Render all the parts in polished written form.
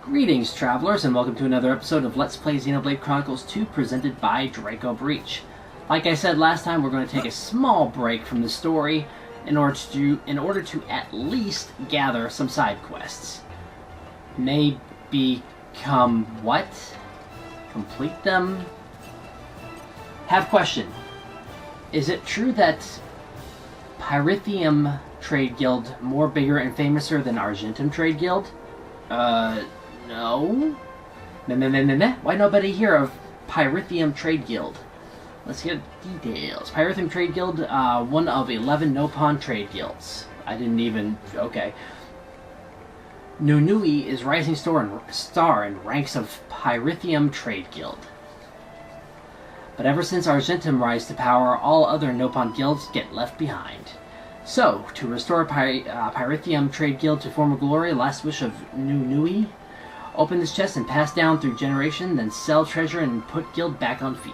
Greetings, travelers, and welcome to another episode of Let's Play Xenoblade Chronicles 2, presented by Draco Breach. Like I said last time, we're going to take a small break from the story in order to at least gather some side quests. Maybe what? Complete them? Have question. Is it true that Pyrithium Trade Guild more bigger and famouser than Argentum Trade Guild? No. Why nobody hear of Pyrithium Trade Guild? Let's get details. Pyrithium Trade Guild, one of 11 Nopon trade guilds. I didn't even... okay. Nunui is rising star in ranks of Pyrithium Trade Guild. But ever since Argentum rise to power, all other Nopon guilds get left behind. So, to restore Pyrithium Trade Guild to former glory, last wish of Nunui, open this chest and pass down through generation, then sell treasure and put guild back on feet.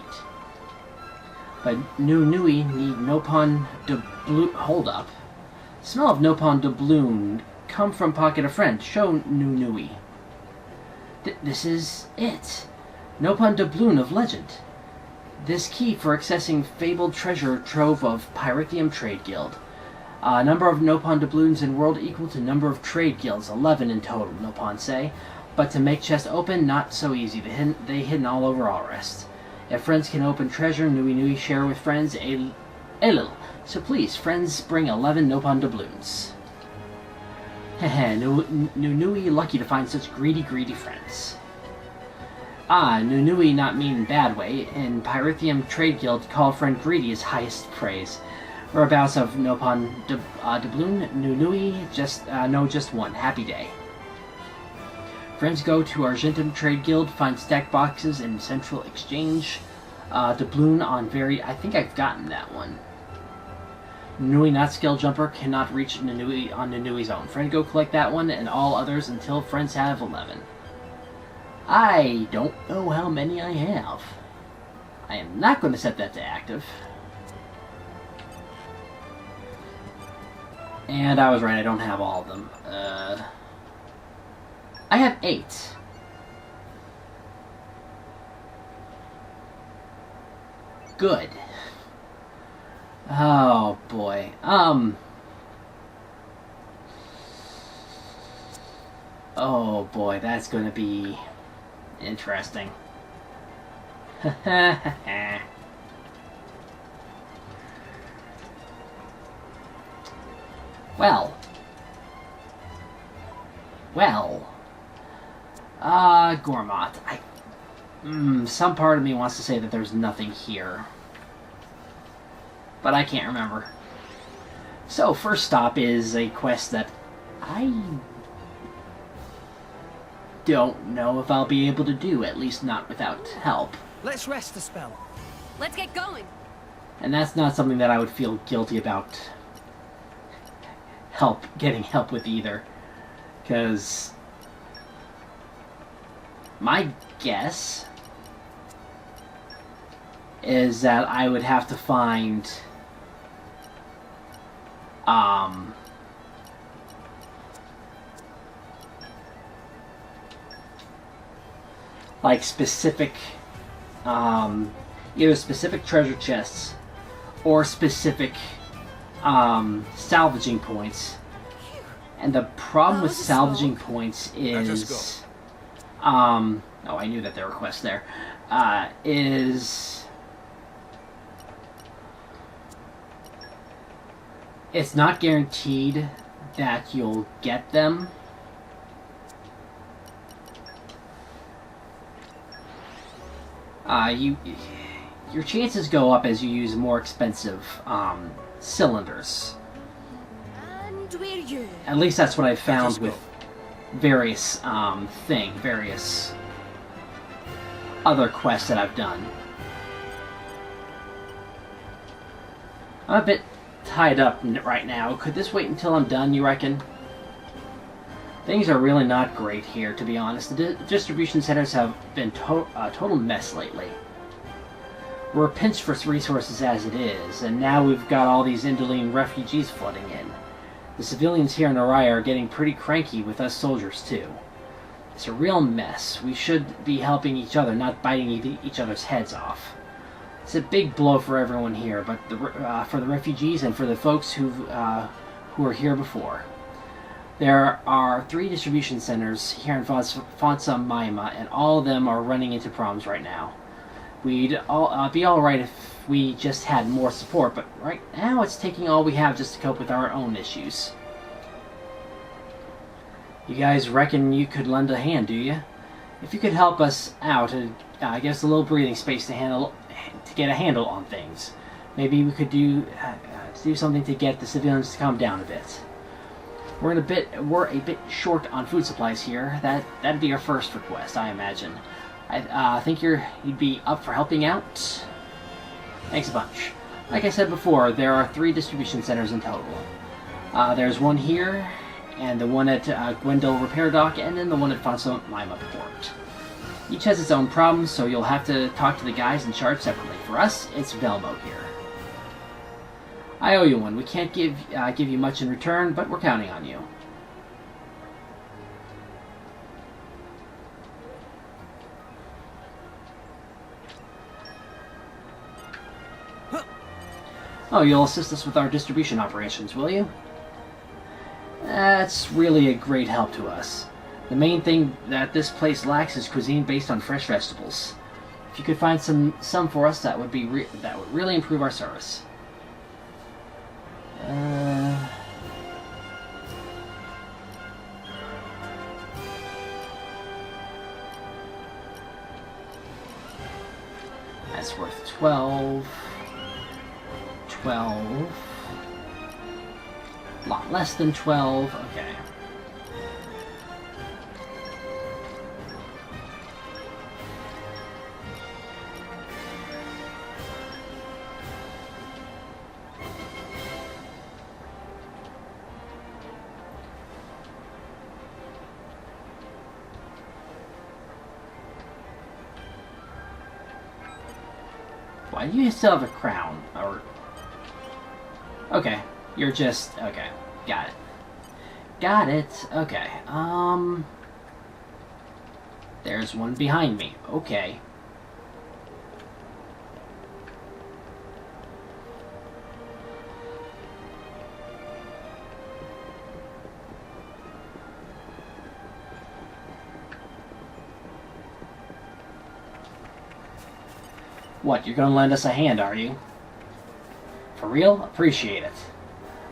But Nunui need Nopon doubloon. Hold up. Smell of Nopon doubloon. Come from pocket of friend. Show Nunui. This is it. Nopon doubloon of legend. This key for accessing fabled treasure trove of Pyrithium Trade Guild. Number of Nopon doubloons in world equal to number of trade guilds, 11 in total, Nopon say. But to make chest open, not so easy. They hidden all over Alrest. If friends can open treasure, Nui share with friends a little. So please, friends, bring 11 Nopon doubloons. Heh, Nui lucky to find such greedy friends. Nunui not mean in bad way. In Pyrithium Trade Guild, call friend greedy is highest praise. Whereabouts of Nopon doubloon, Nunui know just one. Happy day. Friends go to Argentum Trade Guild, find stacked boxes in Central Exchange. Doubloon on I think I've gotten that one. Nunui not skill jumper, cannot reach Nunui on Nunui's own. Friend go collect that one and all others until friends have 11. I don't know how many I have. I am not going to set that to active. And I was right, I don't have all of them. I have 8. Good. Oh boy. Oh boy, that's gonna be interesting. Well. Gormott. Some part of me wants to say that there's nothing here. But I can't remember. So, first stop is a quest that I don't know if I'll be able to do, at least not without help. Let's rest a spell. Let's get going. And that's not something that I would feel guilty about getting help with either. Because my guess is that I would have to find like specific either specific treasure chests or specific salvaging points. And the problem with salvaging points is oh, I knew that there were quests there. It's not guaranteed that you'll get them. Your chances go up as you use more expensive cylinders. At least that's what I've found with various various other quests that I've done. I'm a bit tied up right now. Could this wait until I'm done, you reckon? Things are really not great here, to be honest. The distribution centers have been a total mess lately. We're pinched for resources as it is, and now we've got all these Indolene refugees flooding in. The civilians here in Araya are getting pretty cranky with us soldiers, too. It's a real mess. We should be helping each other, not biting each other's heads off. It's a big blow for everyone here, but for the refugees and for the folks who were here before. There are 3 distribution centers here in Fonsa Maima, and all of them are running into problems right now. We'd all be alright if we just had more support, but right now it's taking all we have just to cope with our own issues. You guys reckon you could lend a hand, do you? If you could help us out and give us a little breathing space to get a handle on things, maybe we could do something to get the civilians to calm down a bit. We're a bit short on food supplies here. That'd be our first request, I imagine. I think you'd be up for helping out. Thanks a bunch. Like I said before, there are 3 distribution centers in total. There's one here, and the one at Gwendol Repair Dock, and then the one at Fonsa Maima Port. Each has its own problems, so you'll have to talk to the guys in charge separately. For us, it's Velmo here. I owe you one. We can't give you much in return, but we're counting on you. Oh, you'll assist us with our distribution operations, will you? That's really a great help to us. The main thing that this place lacks is cuisine based on fresh vegetables. If you could find some for us, that would really improve our service. That's worth 12. 12. A lot less than 12. Okay. Why do you still have a crown? Or... Okay. You're just... Okay. Got it. Got it. Okay. There's one behind me. Okay. What, you're gonna lend us a hand, are you? For real? Appreciate it.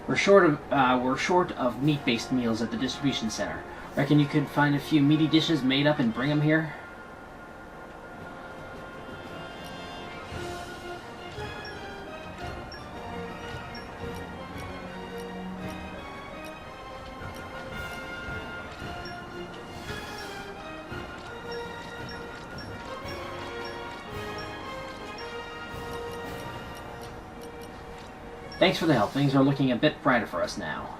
We're short of meat-based meals at the distribution center. Reckon you could find a few meaty dishes made up and bring them here? Thanks for the help. Things are looking a bit brighter for us now.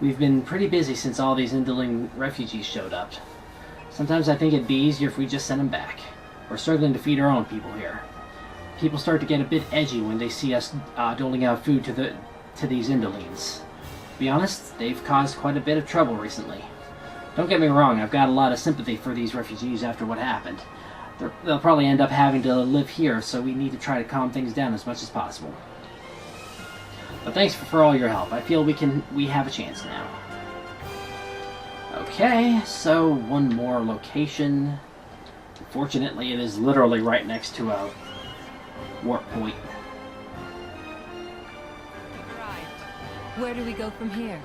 We've been pretty busy since all these indolent refugees showed up. Sometimes I think it'd be easier if we just sent them back. We're struggling to feed our own people here. People start to get a bit edgy when they see us doling out food to these indolents. To be honest, they've caused quite a bit of trouble recently. Don't get me wrong, I've got a lot of sympathy for these refugees after what happened. They'll probably end up having to live here, so we need to try to calm things down as much as possible. But thanks for all your help. I feel we have a chance now. Okay, so one more location. Fortunately, it is literally right next to a warp point. Right. Where do we go from here?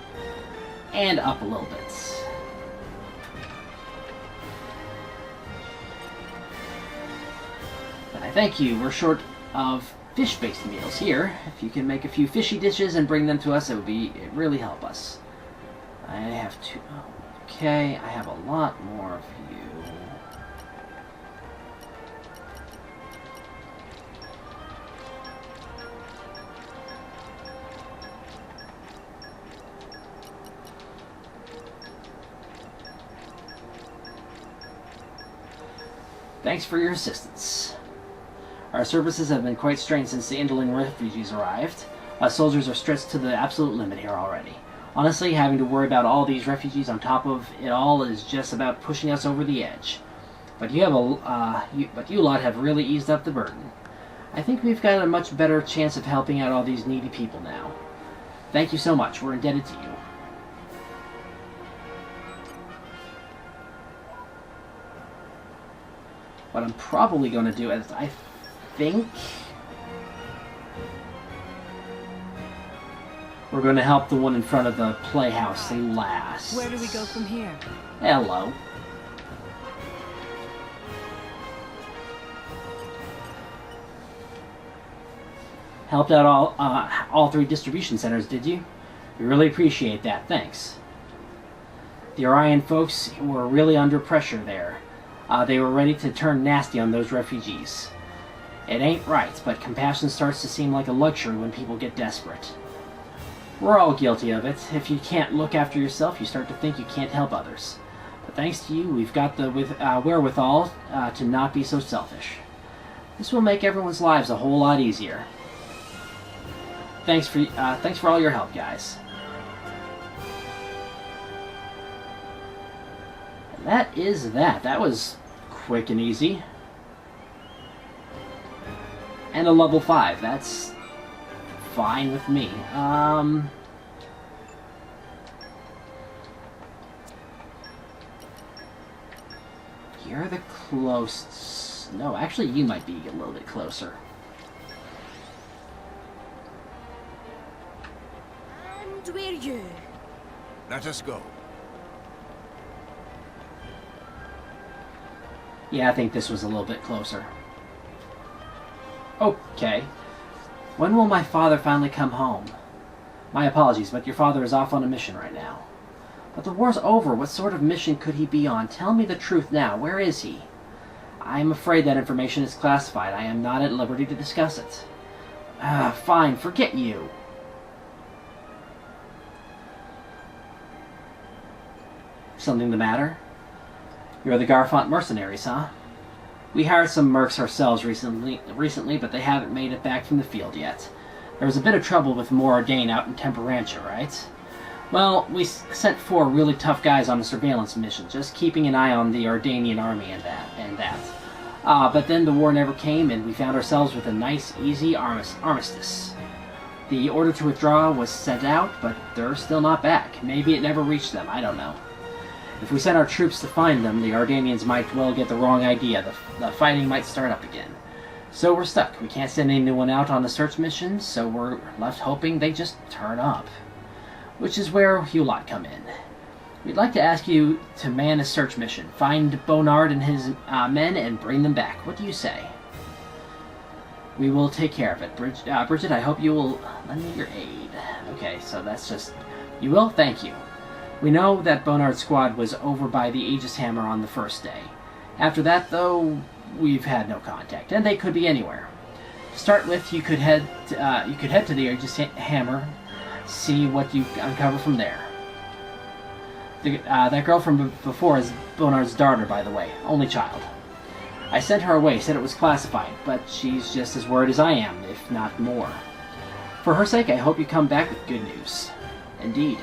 And up a little bit. But I thank you. We're short of fish-based meals here. If you can make a few fishy dishes and bring them to us, it'd really help us. I have two. Okay, I have a lot more of you. Thanks for your assistance. Our services have been quite strained since the indolent refugees arrived. Us soldiers are stretched to the absolute limit here already. Honestly, having to worry about all these refugees on top of it all is just about pushing us over the edge. But you lot have really eased up the burden. I think we've got a much better chance of helping out all these needy people now. Thank you so much. We're indebted to you. What I'm probably going to do is, I think we're going to help the one in front of the playhouse last. Where do we go from here? Hello. Helped out all 3 distribution centers, did you? We really appreciate that, thanks. The Orion folks were really under pressure there. They were ready to turn nasty on those refugees. It ain't right, but compassion starts to seem like a luxury when people get desperate. We're all guilty of it. If you can't look after yourself, you start to think you can't help others. But thanks to you, we've got the wherewithal to not be so selfish. This will make everyone's lives a whole lot easier. Thanks for all your help, guys. And that is that. That was quick and easy. And a level 5. That's fine with me. You're the closest. No, actually, you might be a little bit closer. And where you? Let us go. Yeah, I think this was a little bit closer. Okay. When will my father finally come home? My apologies, but your father is off on a mission right now. But the war's over. What sort of mission could he be on? Tell me the truth now. Where is he? I am afraid that information is classified. I am not at liberty to discuss it. Fine, forget you. Something the matter? You're the Garfont mercenaries, huh? We hired some mercs ourselves recently, but they haven't made it back from the field yet. There was a bit of trouble with Moradane out in Temperantia, right? Well, we sent 4 really tough guys on a surveillance mission, just keeping an eye on the Ardanian army and that. But then the war never came, and we found ourselves with a nice, easy armistice. The order to withdraw was sent out, but they're still not back. Maybe it never reached them, I don't know. If we sent our troops to find them, the Ardanians might well get the wrong idea. The fighting might start up again. So we're stuck. We can't send anyone out on the search mission, so we're left hoping they just turn up. Which is where you lot come in. We'd like to ask you to man a search mission. Find Bonard and his men and bring them back. What do you say? We will take care of it. Bridget, I hope you will lend me your aid. Okay, so that's just... You will? Thank you. We know that Bonard's squad was over by the Aegis Hammer on the first day. After that, though, we've had no contact, and they could be anywhere. To start with, you could head to the Aegis Hammer, see what you uncover from there. That girl from before is Bonard's daughter, by the way, only child. I sent her away, said it was classified, but she's just as worried as I am, if not more. For her sake, I hope you come back with good news. Indeed.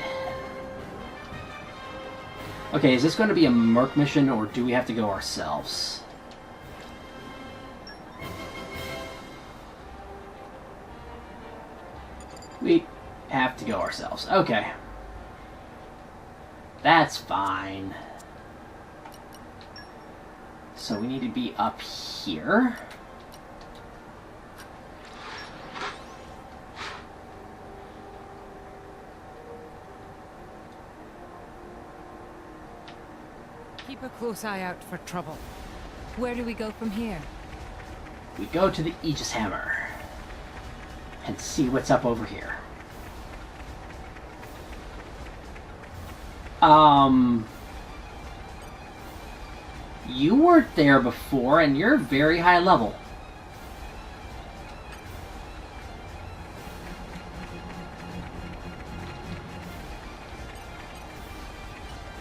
Okay, is this going to be a merc mission, or do we have to go ourselves? We have to go ourselves. Okay. That's fine. So we need to be up here. Keep a close eye out for trouble. Where do we go from here? We go to the Aegis Hammer and see what's up over here. You weren't there before, and you're very high level.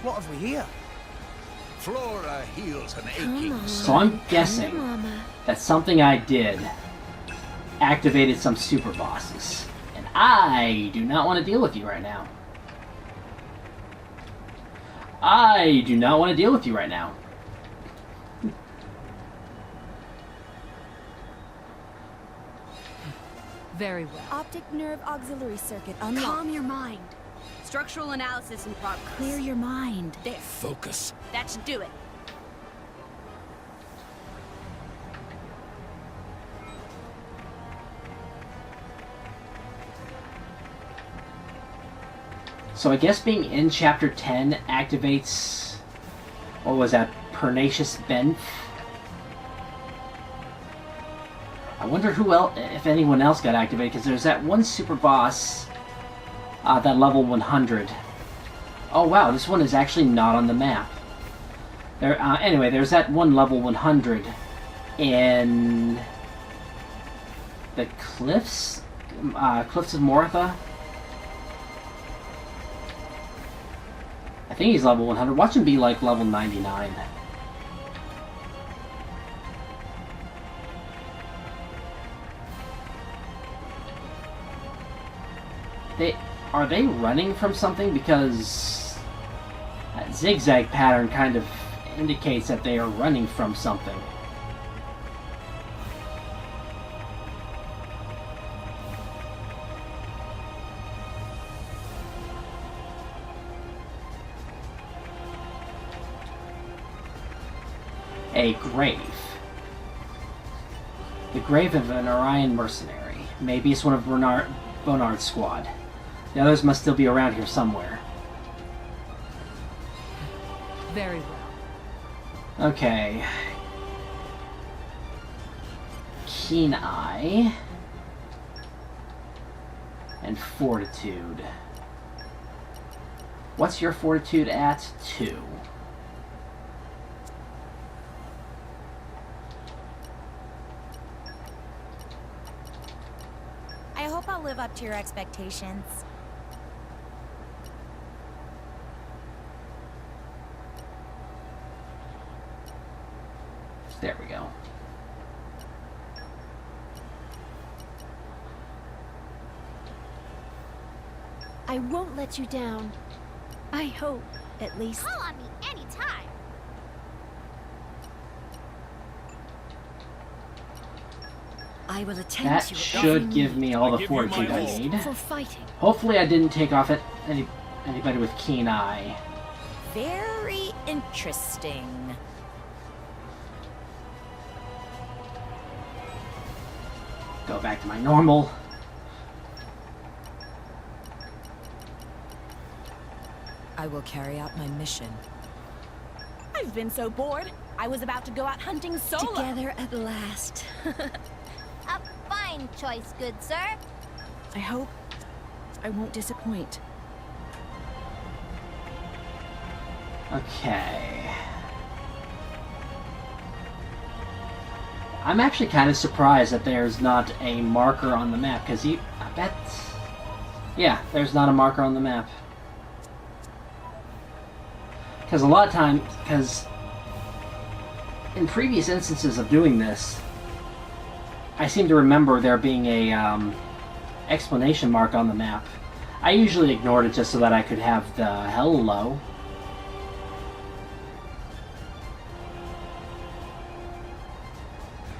What have we here? Flora heals an aching So I'm guessing that something I did activated some super bosses. And I do not want to deal with you right now. I do not want to deal with you right now. Very well. Optic nerve auxiliary circuit unlocked. Calm your mind. Structural analysis in progress. Clear your mind. There. Focus. That should do it. So I guess being in Chapter 10 activates... What was that? Pernicious Benth? I wonder who else, if anyone else got activated, because there's that one super boss, that level 100. Oh wow, this one is actually not on the map. There. Anyway, there's that one level 100 in the Cliffs of Moratha. I think he's level 100. Watch him be like level 99. Are they running from something? Because that zigzag pattern kind of indicates that they are running from something. A grave. The grave of an Orion mercenary. Maybe it's one of Bonard's squad. The others must still be around here somewhere. Very well. Okay. Keen Eye. And Fortitude. What's your Fortitude at? 2. I hope I'll live up to your expectations. There we go. I won't let you down. I hope, at least. Call on me anytime. I will attend That to should give me all the fortitude I need. for fighting. Hopefully I didn't take off anybody with Keen Eye. Very interesting. Go back to my normal. I will carry out my mission. I've been so bored. I was about to go out hunting solo. Together at last. A fine choice, good sir. I hope I won't disappoint. Okay. I'm actually kind of surprised that there's not a marker on the map, because I bet... Yeah, there's not a marker on the map. Because a lot of times, because in previous instances of doing this, I seem to remember there being a explanation mark on the map. I usually ignored it just so that I could have the hello.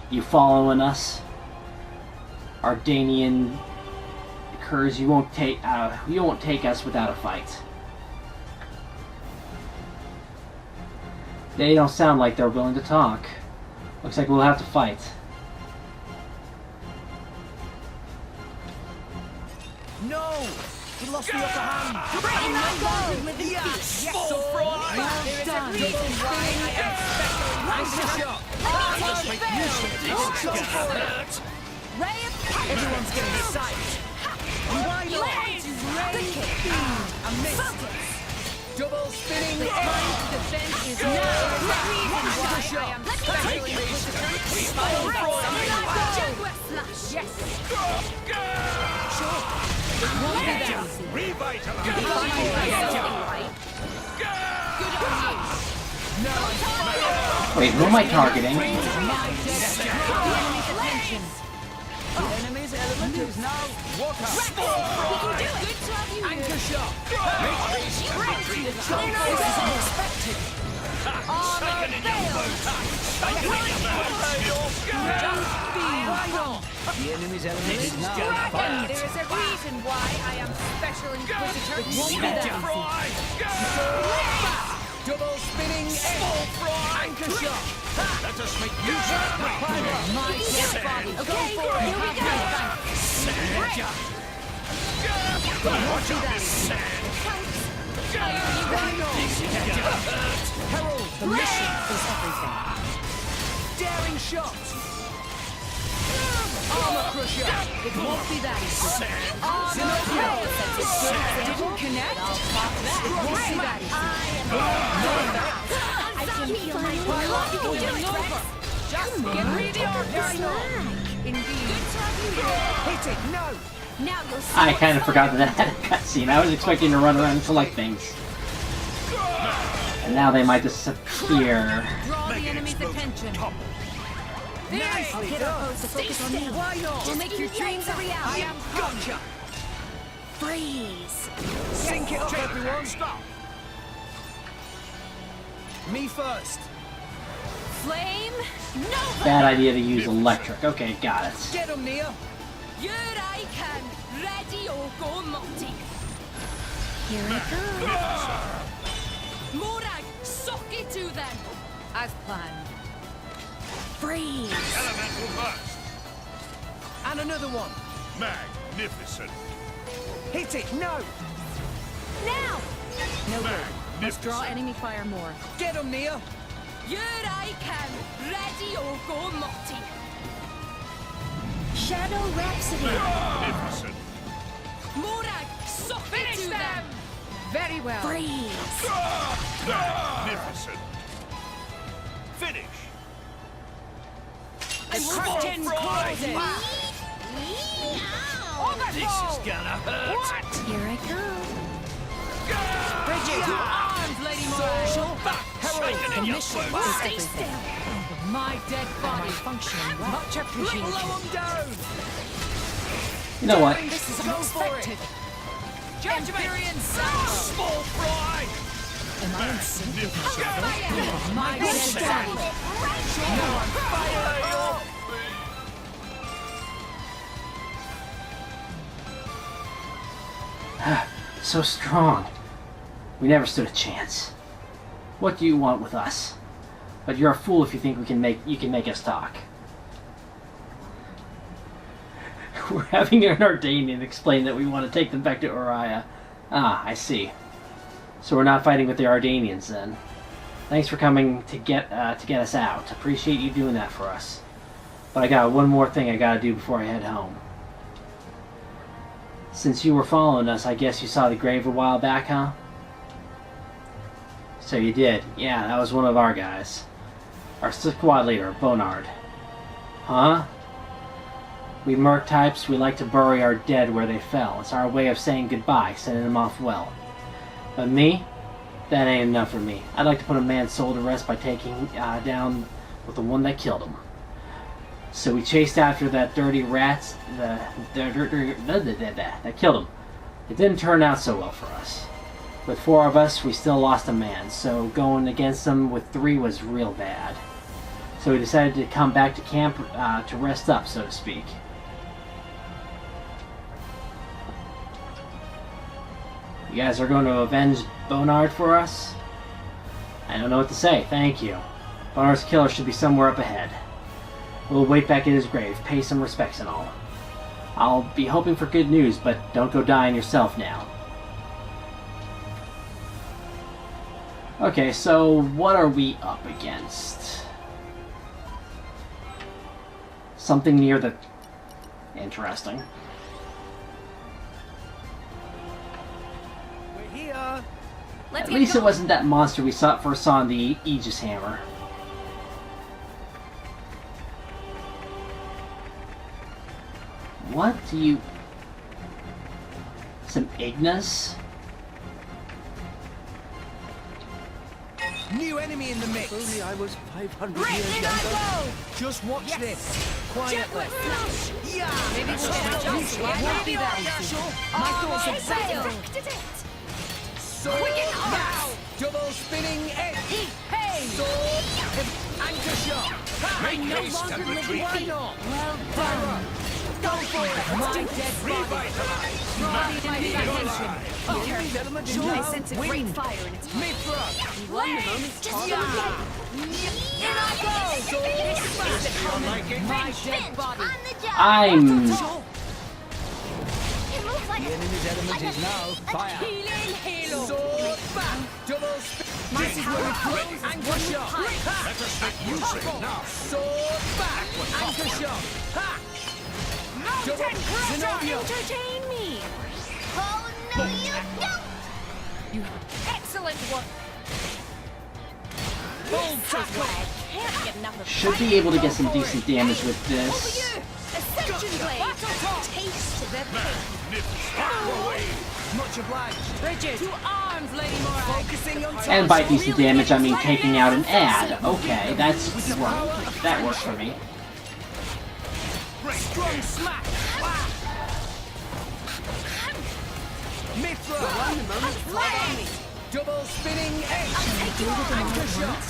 You following us, Ardanian curs? You won't take us without a fight. They don't sound like they're willing to talk. Looks like we'll have to fight. No! We lost the upper hand! Bring that goal with the Yes! feet. Yes! So fraud! Well There is done. a reason why I am special. Just make use of this. Ray of Everyone's getting sight. Why not? ready. I missed. Double spinning. Defense is now. Push up. Yes. Wait, who am I targeting? Enemy's element lose now. What a We can do it! Good to have you anchor here. shot! Matrix victory is This is unexpected. Second in your boat! Second in your boat! Why not? The enemy's element is now Dragon! fire! There is a reason why I am Special Inquisitor. It won't be that easy. Fry! Double spinning small fry! Anchor shot! Let us make use of the power! My dead body. Okay, here we go! Sand! Watch out, this sand! Herald, the mission is everything. Daring shot! Armor crusher. It won't be that easy. Sand! Armor crusher. Didn't connect. It won't be that easy. I can feel my blood. You can do it, Rex! Just get rid of the ordinary. Indeed. Good to have you here. Hit it! No! Now you'll see I what's kind of up. forgot that that had a cutscene. I was expecting to run around and select things. And now they might disappear. Draw the enemy's attention. Nicely done! To focus on me. Why not? We'll make your dreams a I reality. am Gotcha! Freeze. Sync it up, everyone! Stop! Me first! Flame. Nova. Bad idea to use electric. Okay, got it. Get him, Nia! Here I can. Ready or go multi. Here I go. Morag, sock it to them. as planned. Freeze. Elemental burst. And another one! Magnificent. Hit it! No! Now. No good. Must draw Magnificent. enemy fire more. Get him, Nia! Here I can. Ready or go multi. Shadow Rhapsody. Magnificent. Morag, sock it to them. Very well. Freeze. Magnificent. Finish. Curtain closes. This is gonna hurt! Here I come. Bridget, to arms, Lady Moray. Herald! The mission is Stay everything. still. My dead body functioning well. Much appreciated. Blow him down! You know what? This is Go for unexpected. Empyrean Small fry! Am I in sync with Magnificent. myself? My dead body. Fire up! So strong. We never stood a chance. What do you want with us? But you're a fool if you think you can make us talk. We're having an Ardanian explain that we want to take them back to Uriah. Ah, I see. So we're not fighting with the Ardanians then. Thanks for coming to get us out. Appreciate you doing that for us. But I got one more thing I gotta do before I head home. Since you were following us, I guess you saw the grave a while back, huh? So you did. Yeah, that was one of our guys. Our squad leader, Bonard. Huh? We merc types, we like to bury our dead where they fell. It's our way of saying goodbye, sending them off well. But me? That ain't enough for me. I'd like to put a man's soul to rest by taking down with the one that killed him. So we chased after that dirty rat that killed him. It didn't turn out so well for us. With 4 of us, we still lost a man, so going against them with 3 was real bad. So we decided to come back to camp to rest up, so to speak. You guys are going to avenge Bonard for us? I don't know what to say, thank you. Bonard's killer should be somewhere up ahead. We'll wait back at his grave, pay some respects and all. I'll be hoping for good news, but don't go dying yourself now. Okay, so what are we up against? Something near the... Interesting. We're here! Let's At get least it going. wasn't that monster we first saw in the Aegis Hammer. What do you... Some Ignis? New enemy in the mix. Only I was 500 Right, years then I younger. go! Just watch this. Quietly. Yeah. Maybe we'll get a jump. It won't be that easy. My thoughts exactly. Perfected it! Sword back. Double spinning edge. Hey! Sword. Anchor shot. Make no haste longer and live retreat. Why not? Well done. Go for it. My dead body. Revitalize. Draw the enemy's attention. Enemy's element is I now sense a great wind. fire in its heart. Mithra. Won the moment's Yeah. In I go! My dead body. I'm... The enemy's element is now fire. Healing halo. Sword back. Double spin. This is where we play. Anchor shot. Ha. Let us make use of it now. Sword back. Anchor shot. Ha. Double Zenobia. Entertain me! Oh no, you don't! Excellent work. Full tackle. Can't get enough of Should be able to get some decent damage with this. Ascension Blade! Taste the pain! Much obliged. Bridget. To arms, Lady Mora. Focusing on And by decent damage, I mean taking out an ad. Okay, that's right. That works for me. strong smack. Mithra. Double spinning edge. Anchor shot.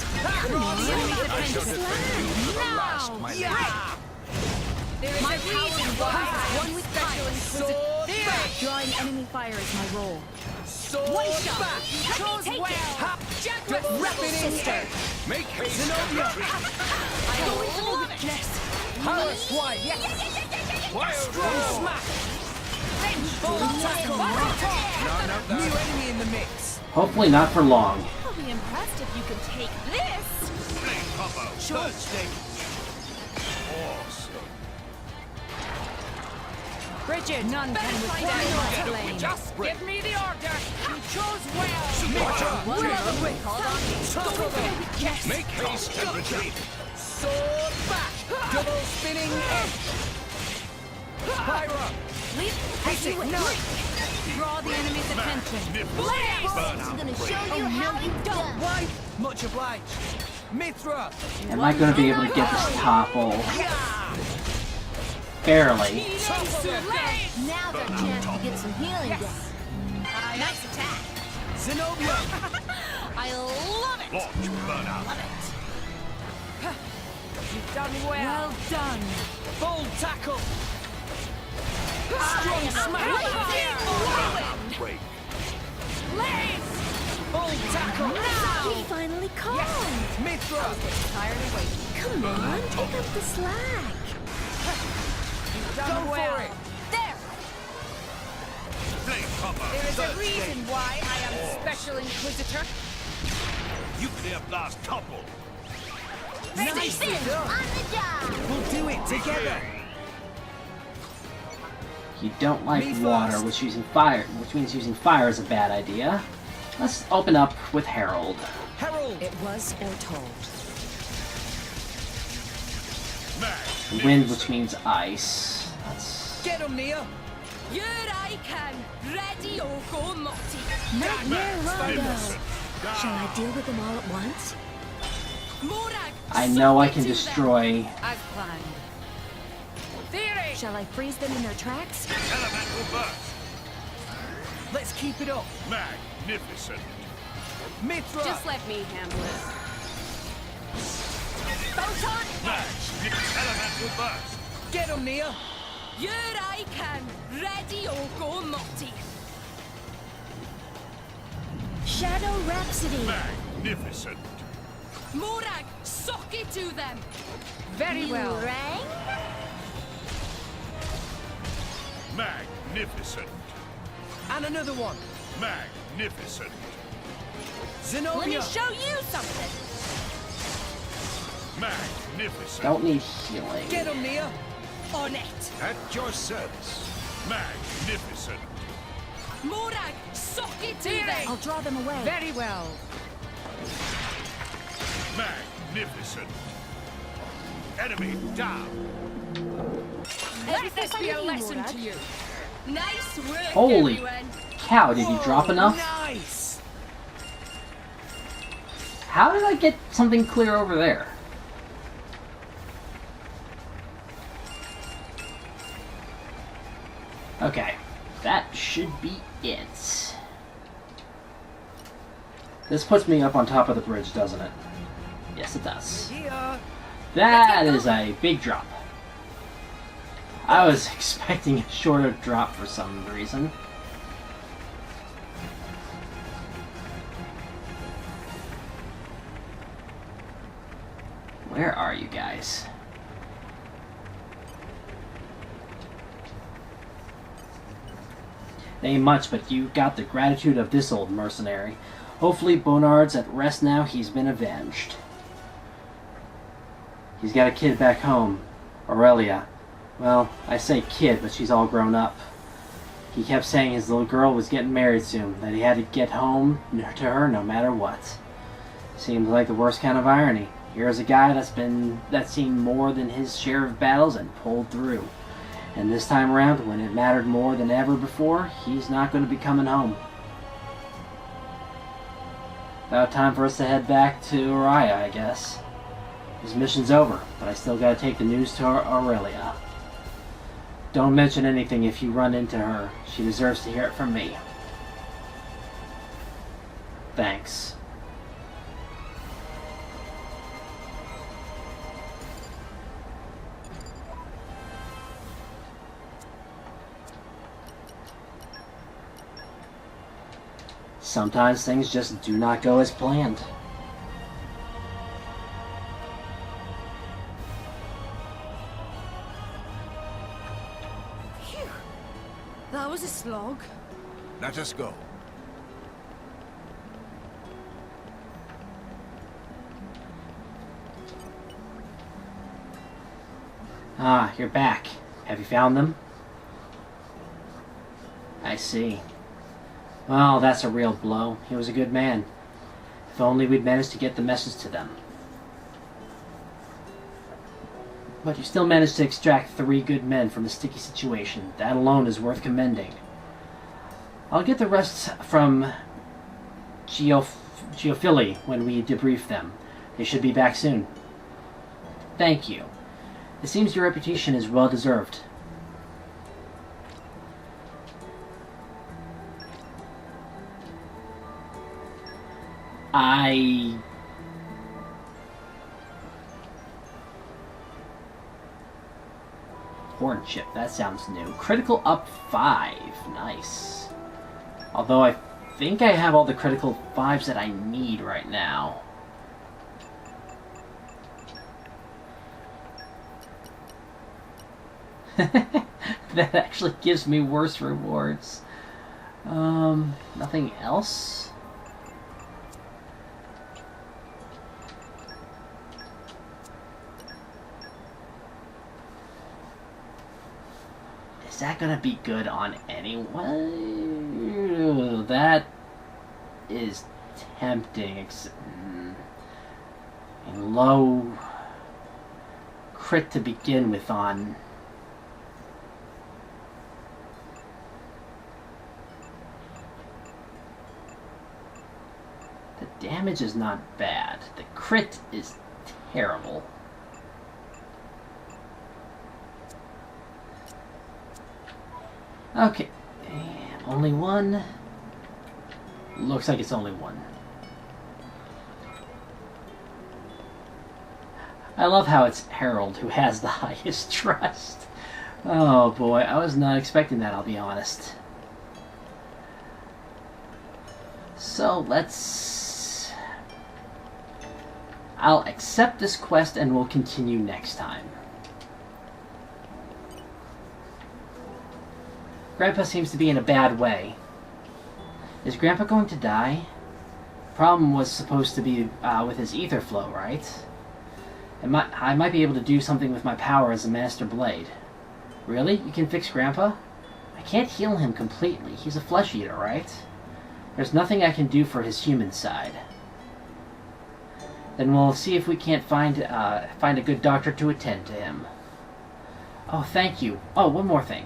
Yeah. There is a reason why one with special Sword back. Drawing enemy fire is my role. Sword back. chose take well. it. Ha. Double spinning edge. Make haste and Zenobia. retreat. I love it. Harris wide. Yes. Wild Strong roar. smack. Full tackle. None of New that. enemy in the mix. Hopefully not for long. I'll be impressed if you can take this! Flame combo. Third stage. Awesome. Bridget, none can withstand Get my away. flame. Just Give me the order. You chose well. One other whip. Yes! Make haste and retreat. Sword back. Double spinning edge. Pyro. Leap Hit it. No. Draw the enemy's attention. Burnout. Gonna show you how you don't. Why? Much obliged. Mithra. Am I going to be able to get this topple? Barely. Now's our chance to get some healing done. Nice attack! Zenobia. I love it! Launch burnout. You've done well. Well done. Full tackle. Strong smack. Break. Full tackle. He finally called. Mithra. Tired of waiting. Come on, take up the slack. Go for it. There. Flame combo. There is a Third reason stage. why I am Special Inquisitor. Nuclear blast topple. Nicely On done. the job. We'll do it together. You don't like Me water, first. which means using fire is a bad idea. Let's open up with Herald. Herald. It was foretold. Mag. Wind, which means ice. That's... Get him, Nia. Here I can. Ready, O go Motti. Nightmare Rondo. Magnificent. Shall I deal with them all at once? Morag. I know I suck can it to them. destroy... As planned. Theory. Shall I freeze them in their tracks? Elemental burst. Let's keep it up. Magnificent. Mithra. Just let me handle it. Photon Mag. Elemental burst. Get him, Nia. Here I can. Ready, O go Motti. Shadow Rhapsody. Magnificent. Morag, suck it to them. Very You well. rang? Magnificent. And another one. Magnificent. Let me Zenobia. show you something! Magnificent. Don't need healing. Get him, Nia. On it. At your service. Magnificent. Morag, suck it to them. I'll draw them away. Very well. Magnificent. Enemy down. Let this be a lesson to you. Nice work, Holy everyone. cow, did you drop enough? Nice. How did I get something clear over there? Okay, that should be it. This puts me up on top of the bridge, doesn't it? Yes, it does. Here. That is a big drop. I was expecting a shorter drop for some reason. Where are you guys? Ain't much, but you got the gratitude of this old mercenary. Hopefully Bonard's at rest now. He's been avenged. He's got a kid back home, Aurelia. Well, I say kid, but she's all grown up. He kept saying his little girl was getting married soon, that he had to get home to her no matter what. Seems like the worst kind of irony. Here's a guy that's seen more than his share of battles and pulled through. And this time around, when it mattered more than ever before, he's not going to be coming home. About time for us to head back to Uriah, I guess. His mission's over, but I still gotta take the news to Aurelia. Don't mention anything if you run into her. She deserves to hear it from me. Thanks. Sometimes things just do not go as planned. Phew. That was a slog. Let us go. Ah, you're back. Have you found them? I see. Well, that's a real blow. He was a good man. If only we'd managed to get the message to them. But you still managed to extract 3 good men from a sticky situation. That alone is worth commending. I'll get the rest from Geophili when we debrief them. They should be back soon. Thank you. It seems your reputation is well deserved. Horn chip, that sounds new. Critical up 5. Nice. Although I think I have all the critical 5s that I need right now. That actually gives me worse rewards. Nothing else? Is that gonna be good on anyone? That is tempting. And low crit to begin with on. The damage is not bad. The crit is terrible. Okay, only one. Looks like it's only one. I love how it's Harold who has the highest trust. Oh boy, I was not expecting that, I'll be honest. So let's... I'll accept this quest and we'll continue next time. Grandpa seems to be in a bad way. Is Grandpa going to die? Problem was supposed to be with his ether flow, right? I might be able to do something with my power as a Master Blade. Really? You can fix Grandpa? I can't heal him completely. He's a flesh eater, right? There's nothing I can do for his human side. Then we'll see if we can't find a good doctor to attend to him. Oh, thank you. Oh, one more thing.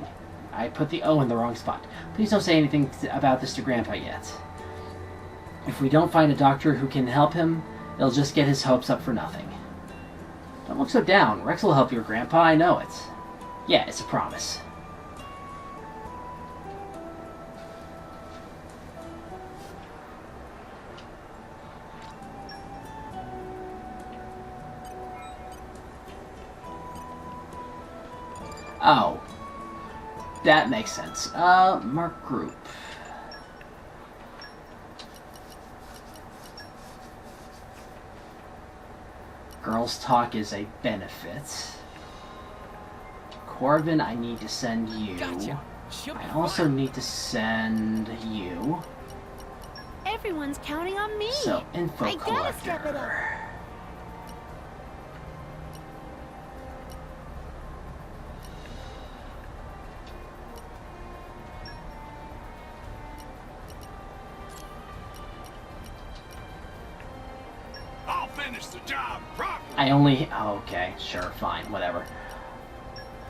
I put the O in the wrong spot. Please don't say anything about this to Grandpa yet. If we don't find a doctor who can help him, He'll just get his hopes up for nothing. Don't look so down. Rex will help your grandpa, I know it. Yeah, it's a promise. Oh. That makes sense. Mark group. Girls Talk is a benefit. Corvin, I need to send you. Gotcha. Should be I also fine. need to send you. Everyone's counting on me. So, info I gotta step it up. collector. I'll finish the job properly. I only... Okay, sure, fine, whatever.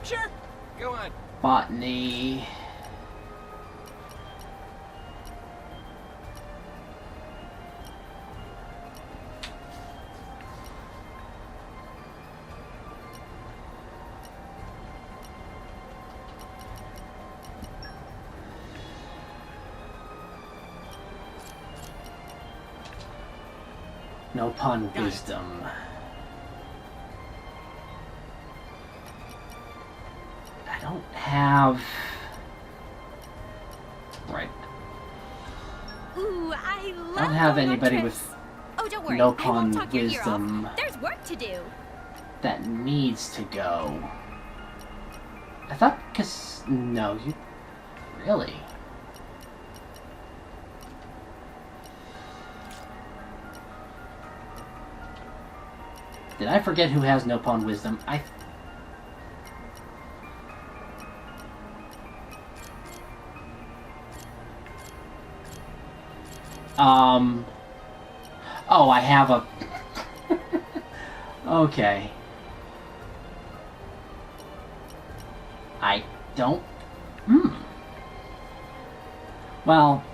Sure. Go on. Botany... No pun Got it. wisdom. I don't have... Right. Ooh, I love I don't have going on anybody trips. with Oh, don't worry. no I won't pun talk your ear wisdom off. There's work to do. that needs to go. I thought, cause... No, you... Really? Did I forget who has no pawn wisdom? Oh, I have a... Okay. I don't... Well...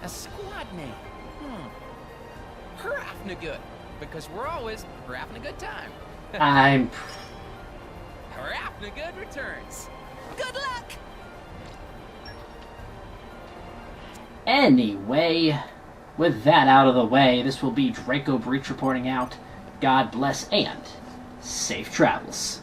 A squad name. Hrafna good. Because we're always having a good time. I'm... Hrafna good returns. Good luck! Anyway, with that out of the way, this will be Draco Breach reporting out. God bless and safe travels.